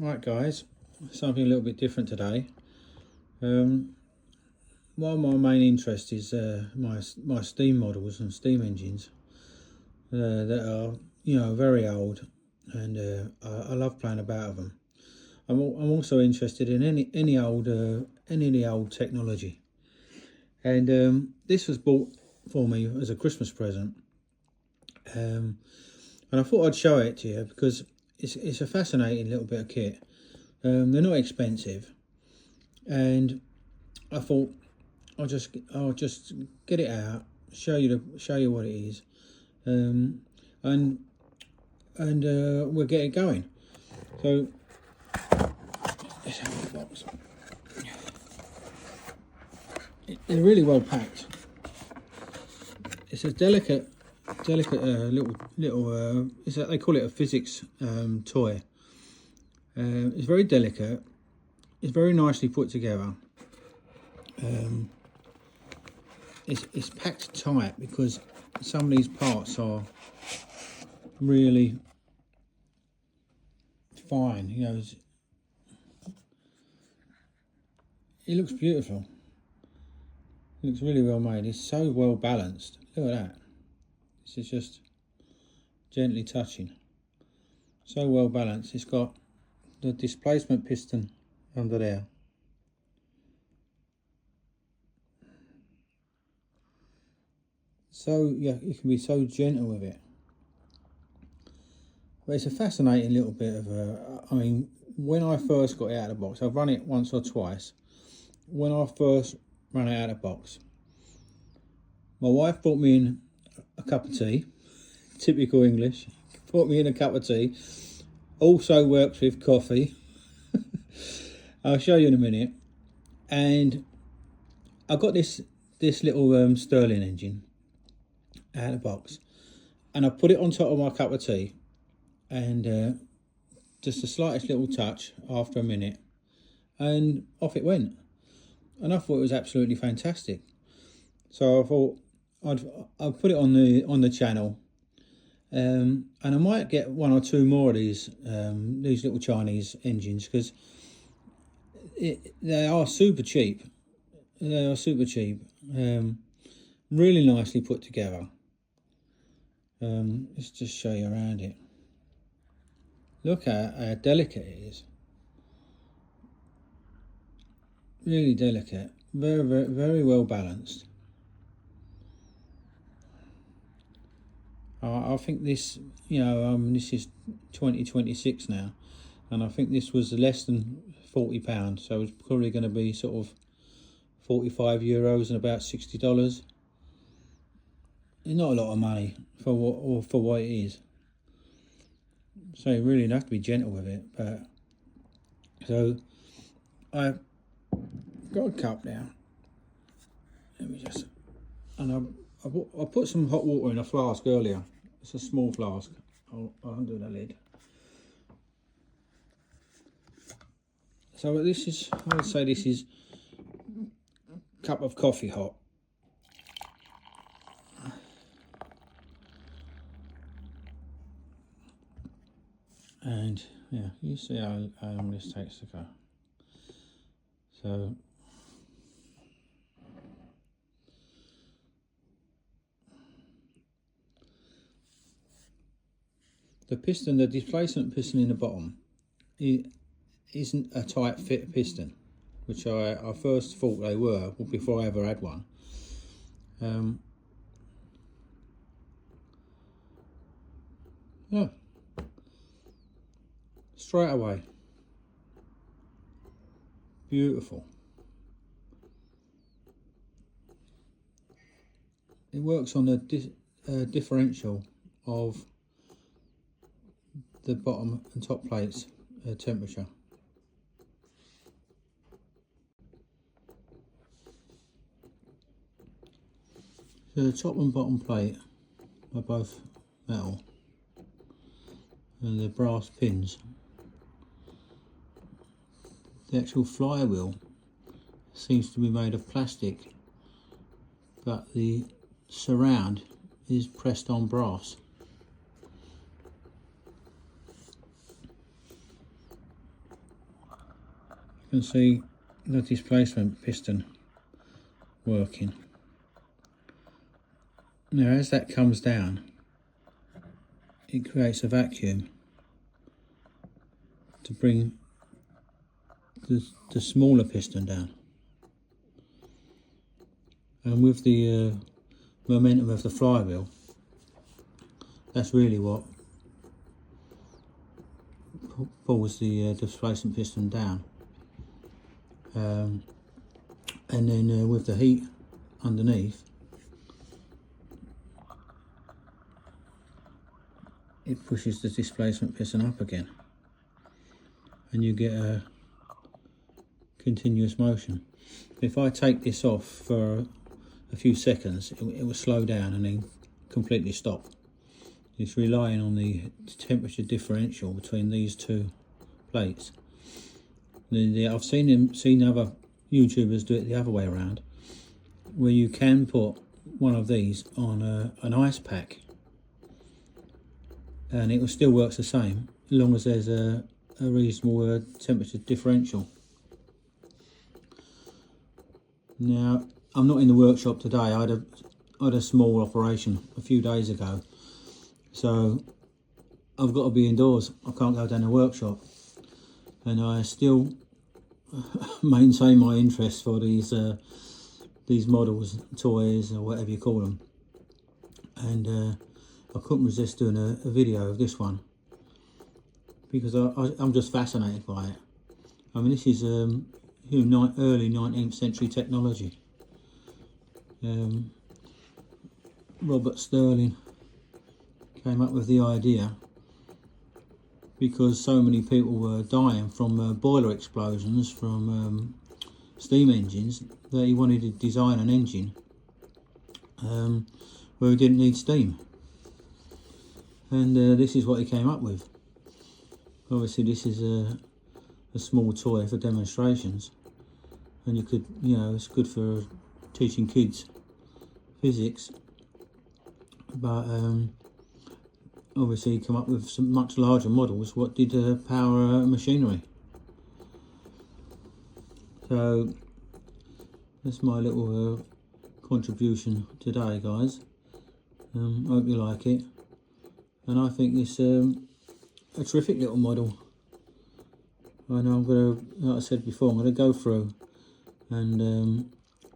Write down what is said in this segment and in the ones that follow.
Right guys, something a little bit different today. One of my main interests is my steam models and steam engines that are very old, and I love playing about with them. I'm also interested in any old technology, and this was bought for me as a Christmas present, and I thought I'd show it to you because it's a fascinating little bit of kit. They're not expensive, and I thought I'll just get it out, show you what it is, and we'll get it going. So let's have the box. They're really well packed. It's a delicate little. They call it a physics toy. It's very delicate. It's very nicely put together. It's packed tight because some of these parts are really fine. It looks beautiful. It looks really well made. It's so well balanced. Look at that. This is just gently touching. So well balanced. It's got the displacement piston under there. So yeah, you can be so gentle with it. But it's a fascinating little bit of I mean, when I first got it out of the box, I've run it once or twice. When I first ran it out of the box, my wife brought me in a cup of tea, typical English, brought me in a cup of tea, also works with coffee. I'll show you in a minute. And I got this little Stirling engine out of the box, and I put it on top of my cup of tea, and just the slightest little touch after a minute, and off it went. And I thought it was absolutely fantastic. So I thought I'd put it on the channel, and I might get one or two more of these little Chinese engines, because they are super cheap. They are super cheap. Really nicely put together. Let's just show you around it. Look at how delicate it is. Really delicate. Very, very, very well balanced. I think this, this is 2026 now, and I think this was less than £40, so it's probably going to be sort of €45 and about $60. It's not a lot of money for what it is. So you really have to be gentle with it. But so I've got a cup now. Let me just, and I put some hot water in a flask earlier. It's a small flask. I'll undo the lid. So this is, I would say this is a cup of coffee hot. And yeah, you see how long this takes to go. So the displacement piston in the bottom, it isn't a tight fit piston, which I first thought they were before I ever had one. Yeah, straight away, beautiful. It works on the differential of the bottom and top plates temperature. So the top and bottom plate are both metal, and the brass pins. The actual flywheel seems to be made of plastic, but the surround is pressed on brass. can see the displacement piston working. Now as that comes down, it creates a vacuum to bring the smaller piston down, and with the momentum of the flywheel, that's really what pulls the displacement piston down. And then with the heat underneath, it pushes the displacement piston up again, and you get a continuous motion. If I take this off for a few seconds, it will slow down and then completely stop. It's relying on the temperature differential between these two plates. I've seen other YouTubers do it the other way around, where you can put one of these on an ice pack, and it will still works the same as long as there's a reasonable temperature differential. Now, I'm not in the workshop today. I had a small operation a few days ago, so I've got to be indoors. I can't go down the workshop, and I still maintain my interest for these models, toys, or whatever you call them. And I couldn't resist doing a video of this one because I'm just fascinated by it. I mean, this is early 19th century technology. Robert Stirling came up with the idea because so many people were dying from boiler explosions from steam engines that he wanted to design an engine where he didn't need steam. And this is what he came up with. Obviously this is a small toy for demonstrations, and you could, it's good for teaching kids physics, but obviously come up with some much larger models what did power machinery. So that's my little contribution today, guys. Hope you like it, and I think it's a terrific little model. I know I'm going to, like I said before, I'm going to go through and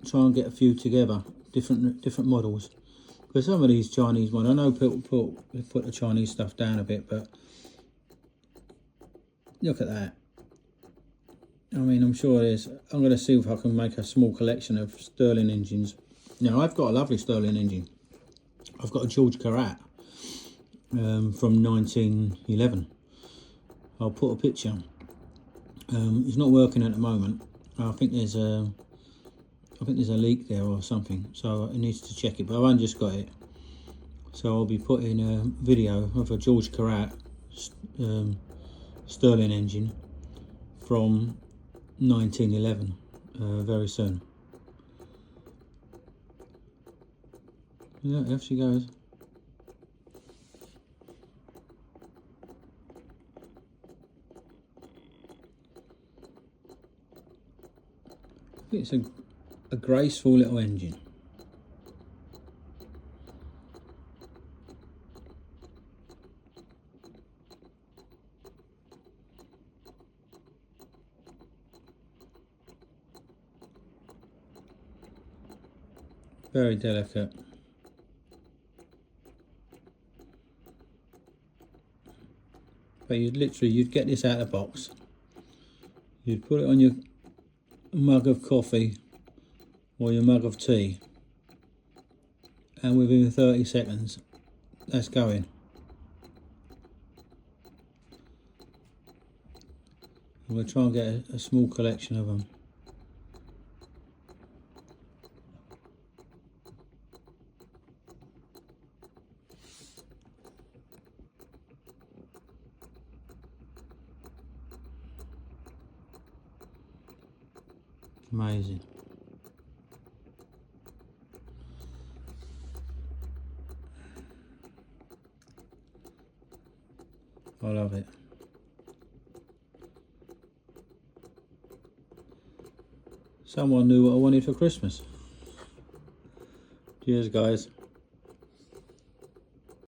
try and get a few together, different models. Because some of these Chinese ones, I know people put the Chinese stuff down a bit, but look at that. I mean, I'm sure there's, I'm going to see if I can make a small collection of Stirling engines. Now, I've got a lovely Stirling engine. I've got a George Carat from 1911. I'll put a picture. It's not working at the moment. I think there's a leak there or something, so it needs to check it, but I've only just got it. So I'll be putting a video of a George Carat Stirling engine from 1911 very soon. Yeah, off she goes. It's a graceful little engine. Very delicate. But you'd get this out of the box. You'd put it on your mug of coffee or your mug of tea, and within 30 seconds that's going. I'm going to try and get a small collection of them. Amazing. I love it. Someone knew what I wanted for Christmas. Cheers, guys.